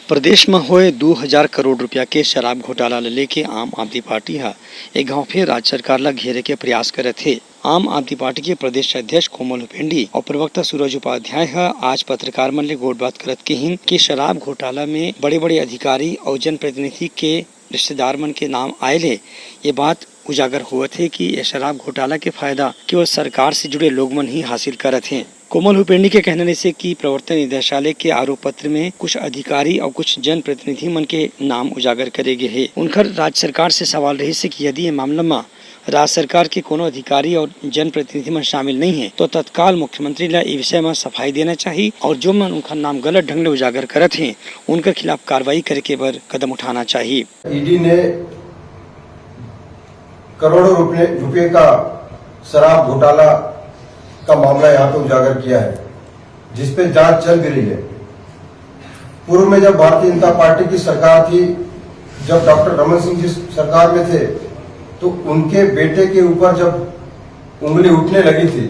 प्रदेश में हुए 2000 करोड़ रुपया के शराब घोटाला लेके आम आदमी पार्टी हा एक गांव फिर राज्य सरकार ला घेरे के प्रयास करे थे। आम आदमी पार्टी के प्रदेश अध्यक्ष कोमल हुपेंडी और प्रवक्ता सूरज उपाध्याय आज पत्रकार मन ले गोट बात करत के कि शराब घोटाला में बड़े बड़े अधिकारी और जनप्रतिनिधि के रिश्तेदार मन के नाम आये ये बात उजागर हुआ थे कि यह शराब घोटाला के फायदा केवल सरकार से जुड़े लोग मन ही हासिल करत हैं। कोमल हुपेंडी के कहने से कि प्रवर्तन निदेशालय के आरोप पत्र में कुछ अधिकारी और कुछ जनप्रतिनिधि मन के नाम उजागर करे गए है। उनकर राज्य सरकार से सवाल रही से कि यदि ये मामला में राज्य सरकार के कोनो अधिकारी और जनप्रतिनिधि मन शामिल नहीं है तो तत्काल मुख्यमंत्री ला इस विषय में सफाई देना चाहिए और जो मन उनका नाम गलत ढंग से उजागर करत हैं उनके खिलाफ कार्रवाई करके बर कदम उठाना चाहिए। ईडी ने करोड़ों रुपए का शराब घोटाला का मामला यहाँ पे उजागर किया है, जिसपे जांच चल भी रही है। पूर्व में जब भारतीय जनता पार्टी की सरकार थी, जब डॉक्टर रमन सिंह जी सरकार में थे, तो उनके बेटे के ऊपर जब उंगली उठने लगी थी,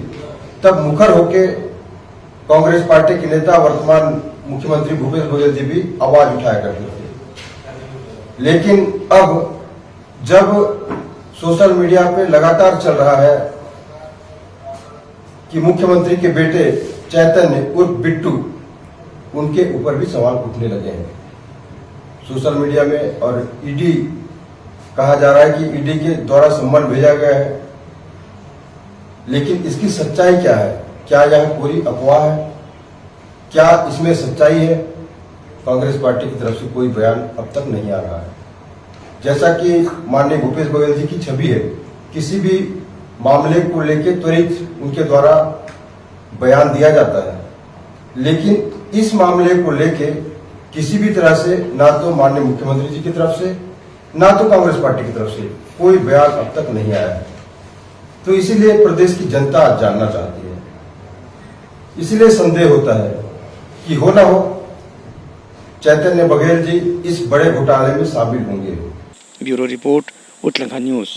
तब मुखर होके कांग्रेस पार्टी के नेता वर्तमान मुख्यमंत्री भूपेश बघेल जी भी आवाज उठाया करते थे। लेकिन अब जब सोशल मीडिया पे लगातार चल रहा है कि मुख्यमंत्री के बेटे चैतन्य उर्फ बिट्टू, उनके ऊपर भी सवाल उठने लगे हैं सोशल मीडिया में, और ईडी कहा जा रहा है कि ईडी के द्वारा सम्मन भेजा गया है। लेकिन इसकी सच्चाई क्या है? क्या यह पूरी अफवाह है? क्या इसमें सच्चाई है? कांग्रेस पार्टी की तरफ से कोई बयान अब तक नहीं आ रहा है। जैसा कि माननीय भूपेश बघेल जी की छवि है, किसी भी मामले को लेकर त्वरित उनके द्वारा बयान दिया जाता है, लेकिन इस मामले को लेकर किसी भी तरह से ना तो माननीय मुख्यमंत्री जी की तरफ से ना तो कांग्रेस पार्टी की तरफ से कोई बयान अब तक नहीं आया है। तो इसीलिए प्रदेश की जनता जानना चाहती है, इसीलिए संदेह होता है कि हो ना हो चैतन्य बघेल जी इस बड़े घोटाले में शामिल होंगे। Bureau report, Uttarakhand news.